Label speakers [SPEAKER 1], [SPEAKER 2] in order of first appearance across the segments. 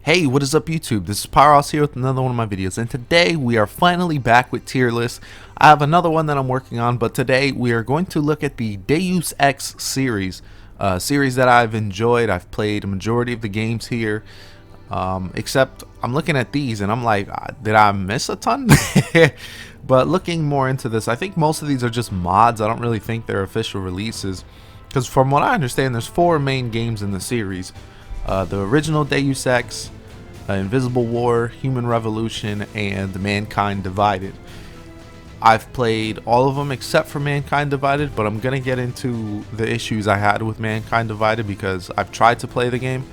[SPEAKER 1] Hey, what is up YouTube? This is Pyros here with another one of my videos, and today we are finally back with tier lists. I have another one that I'm working on, but today we are going to look at the Deus Ex series, a series that I've enjoyed. I've played a majority of the games here, except I'm looking at these and I'm like, did I miss a ton? But looking more into this, I think most of these are just mods. I don't really think they're official releases, because from what I understand, there's 4 main games in the series. The original Deus Ex, Invisible War, Human Revolution, and Mankind Divided. I've played all of them except for Mankind Divided, but I'm going to get into the issues I had with Mankind Divided because I've tried to play the game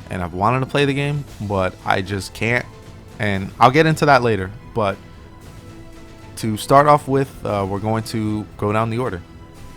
[SPEAKER 1] and I've wanted to play the game, but I just can't, and I'll get into that later. But to start off with, we're going to go down the order,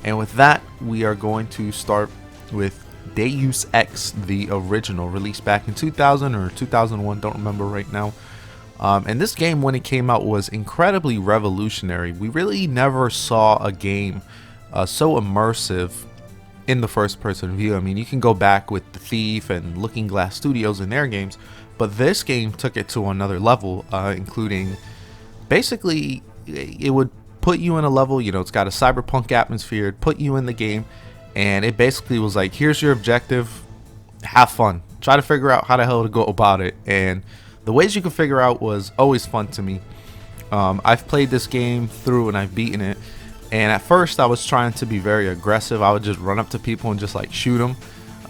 [SPEAKER 1] and with that we are going to start with Deus Ex, the original, released back in 2000 or 2001, don't remember right now. And this game, when it came out, was incredibly revolutionary. We really never saw a game so immersive in the first person view. I mean, you can go back with The Thief and Looking Glass Studios in their games, but this game took it to another level, including basically it would put you in a level, you know, it's got a cyberpunk atmosphere, it'd put you in the game, and it basically was like, here's your objective, have fun, try to figure out how the hell to go about it. And the ways you could figure out was always fun to me. I've played this game through and I've beaten it, and at first I was trying to be very aggressive. I would just run up to people and just like shoot them,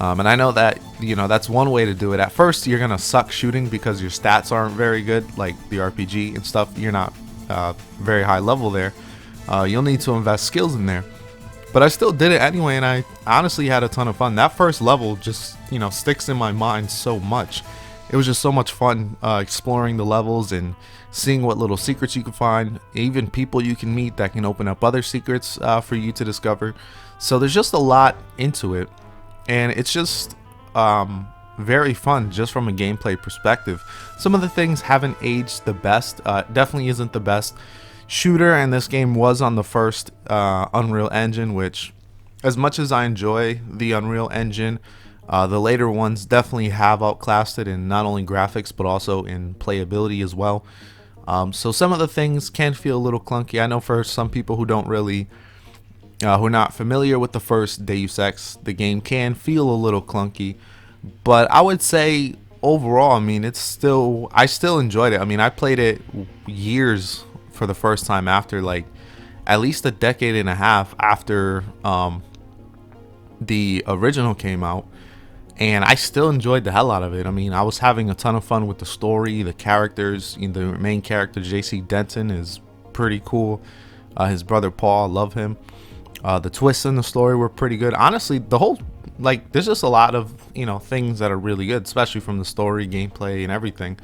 [SPEAKER 1] and I know that, you know, that's one way to do it. At first you're gonna suck shooting because your stats aren't very good, like the RPG and stuff. You're not very high level there. You'll need to invest skills in there. But I still did it anyway, and I honestly had a ton of fun. That first level just, you know, sticks in my mind so much. It was just so much fun exploring the levels and seeing what little secrets you can find, even people you can meet that can open up other secrets for you to discover. So there's just a lot into it, and it's just very fun just from a gameplay perspective. Some of the things haven't aged the best. Definitely isn't the best shooter, and this game was on the first Unreal Engine, which, as much as I enjoy the Unreal Engine, the later ones definitely have outclassed it in not only graphics but also in playability as well. So some of the things can feel a little clunky. I know for some people who don't really who are not familiar with the first Deus Ex, the game can feel a little clunky, but I would say overall, I mean, I still enjoyed it. I mean, I played it years for the first time after, like, at least a decade and a half after the original came out, and I still enjoyed the hell out of it. I mean, I was having a ton of fun with the story, the characters. You know, the main character, JC Denton, is pretty cool. His brother Paul, I love him. The twists in the story were pretty good. Honestly, the whole, like, there's just a lot of, you know, things that are really good, especially from the story, gameplay, and everything.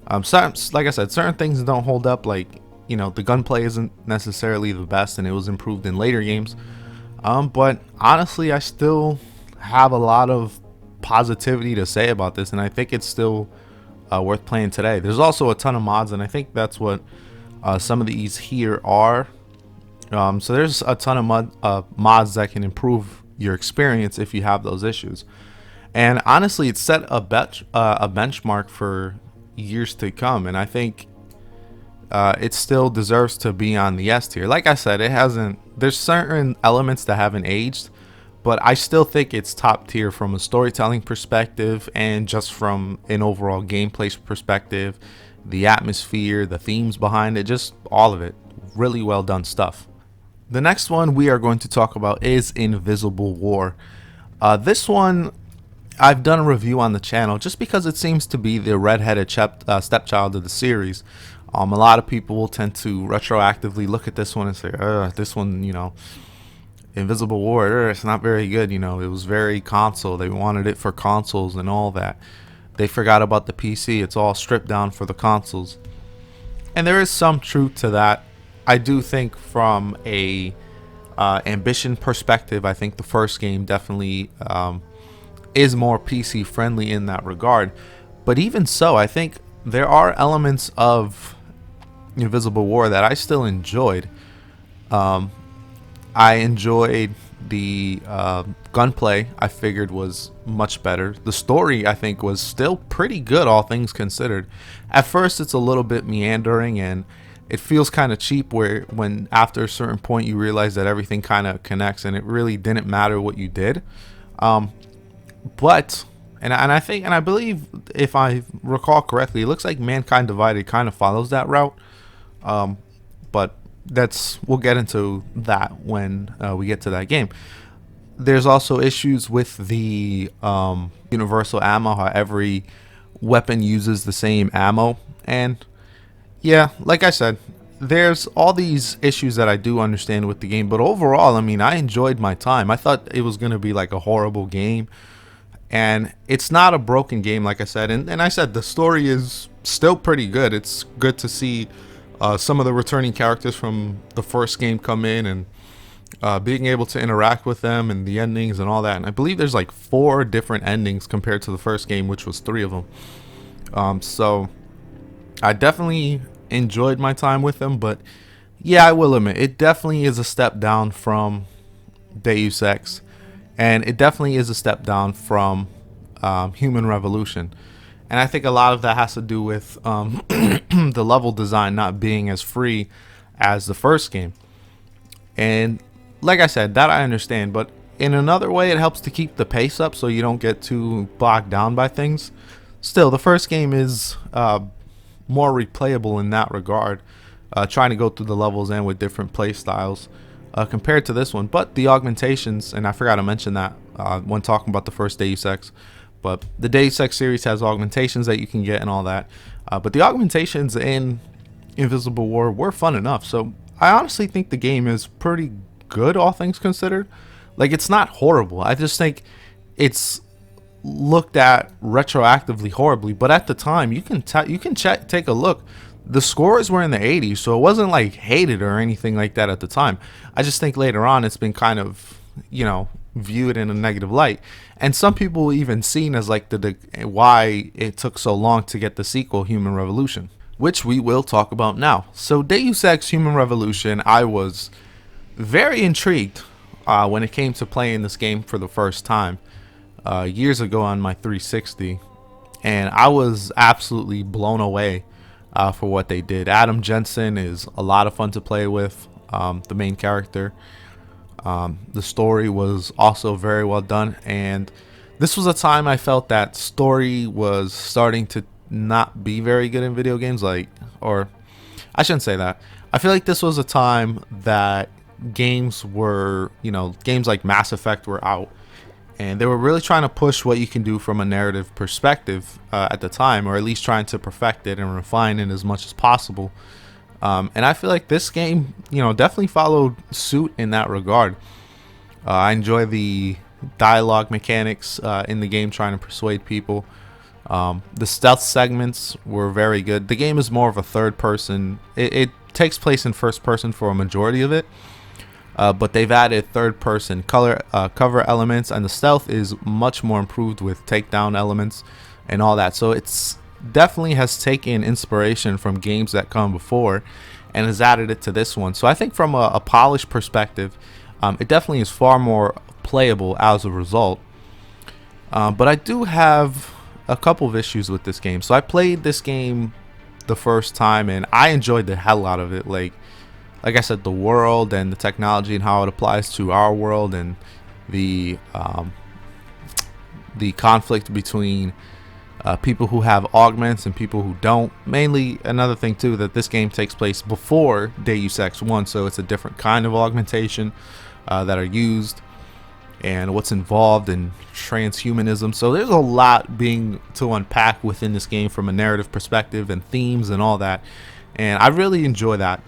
[SPEAKER 1] Like I said, certain things don't hold up, like, you know, the gunplay isn't necessarily the best, and it was improved in later games. But honestly, I still have a lot of positivity to say about this, and I think it's still worth playing today. There's also a ton of mods, and I think that's what some of these here are. So there's a ton of mods that can improve your experience if you have those issues. And honestly, it set a benchmark for years to come, and I think it still deserves to be on the S tier. Like I said, there's certain elements that haven't aged, but I still think it's top tier from a storytelling perspective and just from an overall gameplay perspective, the atmosphere, the themes behind it, just all of it. Really well done stuff. The next one we are going to talk about is Invisible War. This one, I've done a review on the channel just because it seems to be the redheaded stepchild of the series. A lot of people will tend to retroactively look at this one and say, this one, you know, Invisible War, it's not very good. You know, it was very console. They wanted it for consoles and all that. They forgot about the PC. It's all stripped down for the consoles. And there is some truth to that. I do think from a ambition perspective, I think the first game definitely is more PC friendly in that regard. But even so, I think there are elements of Invisible War that I still enjoyed. I enjoyed The gunplay I figured was much better. The story I think was still pretty good, all things considered. At first it's a little bit meandering and it feels kind of cheap, where when after a certain point you realize that everything kind of connects and it really didn't matter what you did. But I think, and I believe, if I recall correctly, it looks like Mankind Divided kind of follows that route. But we'll get into that when we get to that game. There's also issues with the universal ammo, how every weapon uses the same ammo. And yeah, like I said, there's all these issues that I do understand with the game, but overall, I mean, I enjoyed my time. I thought it was going to be like a horrible game, and it's not a broken game, like I said. And I said the story is still pretty good. It's good to see some of the returning characters from the first game come in, and being able to interact with them, and the endings and all that. And I believe there's like 4 different endings compared to the first game, which was 3 of them. So I definitely enjoyed my time with them, but yeah, I will admit it definitely is a step down from Deus Ex, and it definitely is a step down from Human Revolution. And I think a lot of that has to do with the level design not being as free as the first game. And like I said, that I understand, but in another way it helps to keep the pace up so you don't get too bogged down by things. Still, the first game is more replayable in that regard, trying to go through the levels and with different play styles compared to this one. But the augmentations, and I forgot to mention that when talking about the first Deus Ex, but the Deus Ex series has augmentations that you can get and all that. But the augmentations in Invisible War were fun enough. So I honestly think the game is pretty good, all things considered. Like, it's not horrible. I just think it's looked at retroactively horribly, but at the time you can take a look. The scores were in the 80s, so it wasn't like hated or anything like that at the time. I just think later on it's been kind of, viewed in a negative light, and some people even seen as like the why it took so long to get the sequel, Human Revolution, which we will talk about now. So Deus Ex Human Revolution, I was very intrigued when it came to playing this game for the first time years ago on my 360, and I was absolutely blown away for what they did. Adam Jensen is a lot of fun to play with, the main character. The story was also very well done, and this was a time I felt that story was starting to not be very good in video games. Or I shouldn't say that. I feel like this was a time that games were, games like Mass Effect were out, and they were really trying to push what you can do from a narrative perspective at the time, or at least trying to perfect it and refine it as much as possible. And I feel like this game, definitely followed suit in that regard. I enjoy the dialogue mechanics in the game, trying to persuade people. The stealth segments were very good. The game is more of a third person. It takes place in first person for a majority of it. But they've added third person cover elements, and the stealth is much more improved with takedown elements and all that. So it's definitely has taken inspiration from games that come before and has added it to this one. So I think from a polished perspective, it definitely is far more playable as a result. But I do have a couple of issues with this game. So I played this game the first time and I enjoyed the hell out of it. Like I said, the world and the technology and how it applies to our world, and the conflict between people who have augments and people who don't. Mainly, another thing too, that this game takes place before Deus Ex 1, so it's a different kind of augmentation that are used, and what's involved in transhumanism. So there's a lot being to unpack within this game from a narrative perspective and themes and all that, and I really enjoy that.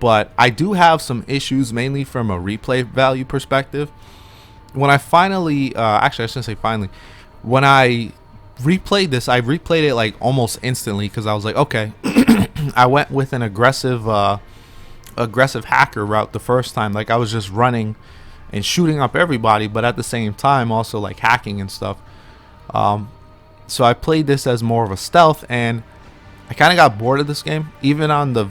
[SPEAKER 1] But I do have some issues, mainly from a replay value perspective. When I finally, actually I shouldn't say finally, when I replayed this, I replayed it like almost instantly, because I was like, okay, I went with an aggressive hacker route the first time. Like, I was just running and shooting up everybody, but at the same time also like hacking and stuff. So I played this as more of a stealth, and I kind of got bored of this game. Even on the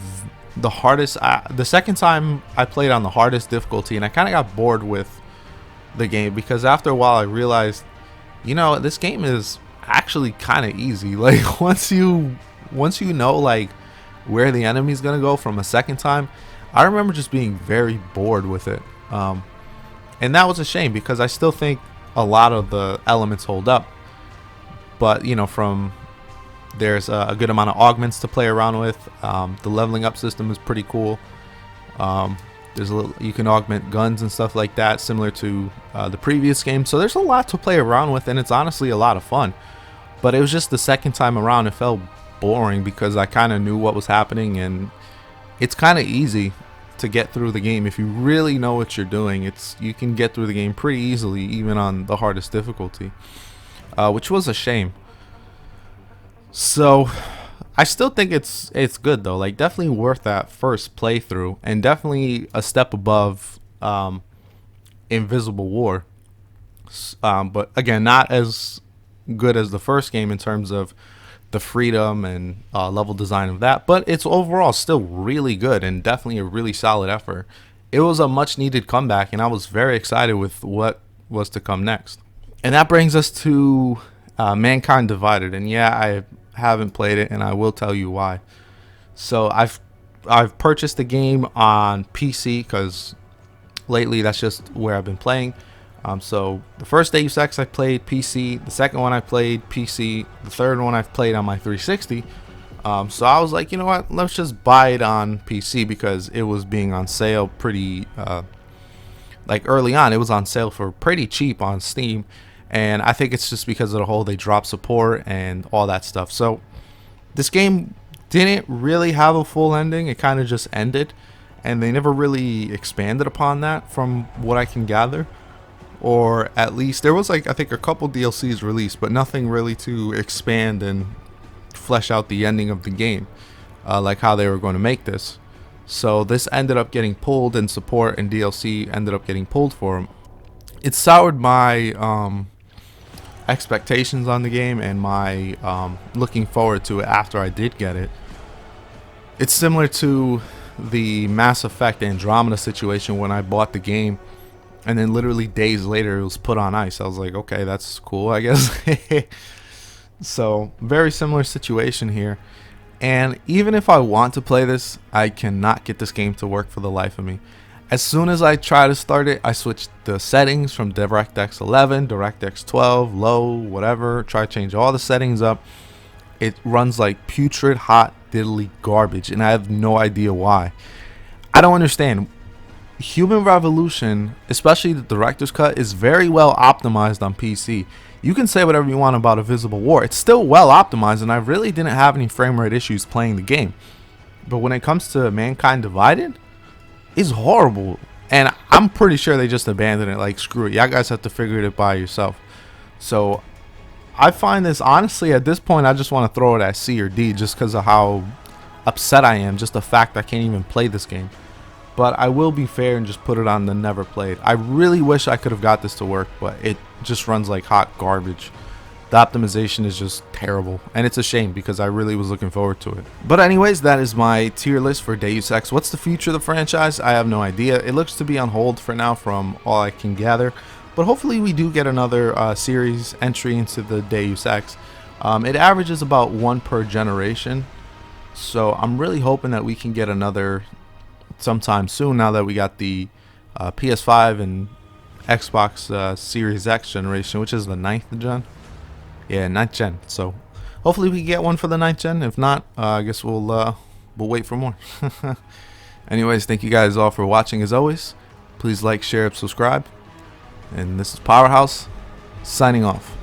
[SPEAKER 1] the hardest. The second time I played on the hardest difficulty, and I kind of got bored with the game because after a while I realized, this game is actually kind of easy. Like once you know like where the enemy's gonna go from a second time, I remember just being very bored with it, and that was a shame because I still think a lot of the elements hold up, but from there's a good amount of augments to play around with. The leveling up system is pretty cool. You can augment guns and stuff like that, similar to the previous game. So there's a lot to play around with, and it's honestly a lot of fun. But it was just the second time around, it felt boring because I kind of knew what was happening, and it's kind of easy to get through the game if you really know what you're doing. You can get through the game pretty easily, even on the hardest difficulty, which was a shame. So I still think it's good though. Like definitely worth that first playthrough, and definitely a step above Invisible War. But again, not as good as the first game in terms of the freedom and level design of that, but it's overall still really good and definitely a really solid effort. It was a much needed comeback, and I was very excited with what was to come next. And that brings us to Mankind Divided. And yeah, I haven't played it, and I will tell you why. So I've purchased the game on PC because lately that's just where I've been playing. So the first Deus Ex I played PC, the second one I played PC, the third one I've played on my 360. So I was like, you know what, let's just buy it on PC because it was being on sale pretty like early on. It was on sale for pretty cheap on Steam. And I think it's just because of the whole they drop support and all that stuff. So this game didn't really have a full ending. It kind of just ended, and they never really expanded upon that from what I can gather. Or at least there was like, I think, a couple DLCs released, but nothing really to expand and flesh out the ending of the game, like how they were going to make this. So this ended up getting pulled, and support and DLC ended up getting pulled for them. It soured my expectations on the game and my looking forward to it after I did get it. It's similar to the Mass Effect Andromeda situation when I bought the game, and then literally days later it was put on ice. I was like, okay, that's cool, I guess. So very similar situation here. And even if I want to play this, I cannot get this game to work for the life of me. As soon as I try to start it, I switch the settings from DirectX 11, DirectX 12, low, whatever. Try to change all the settings up. It runs like putrid, hot, diddly garbage, and I have no idea why. I don't understand. Human Revolution, especially the director's cut, is very well optimized on PC. You can say whatever you want about Invisible War. It's still well optimized, and I really didn't have any frame rate issues playing the game. But when it comes to Mankind Divided, it's horrible, and I'm pretty sure they just abandoned it. Like, screw it, y'all guys have to figure it by yourself. So I find this, honestly, at this point I just want to throw it at C or D just because of how upset I am, just the fact I can't even play this game. But I will be fair and just put it on the never played. I really wish I could have got this to work, but it just runs like hot garbage. The optimization is just terrible, and it's a shame because I really was looking forward to it. But anyways, that is my tier list for Deus Ex. What's the future of the franchise? I have no idea. It looks to be on hold for now from all I can gather, but hopefully we do get another series entry into the Deus Ex. It averages about one per generation, so I'm really hoping that we can get another sometime soon now that we got the PS5 and Xbox Series X generation, which is the 9th gen. Yeah, 9th gen. So hopefully we get one for the 9th gen. If not, I guess we'll wait for more. Anyways, thank you guys all for watching. As always, please like, share, subscribe. And this is Powerhouse signing off.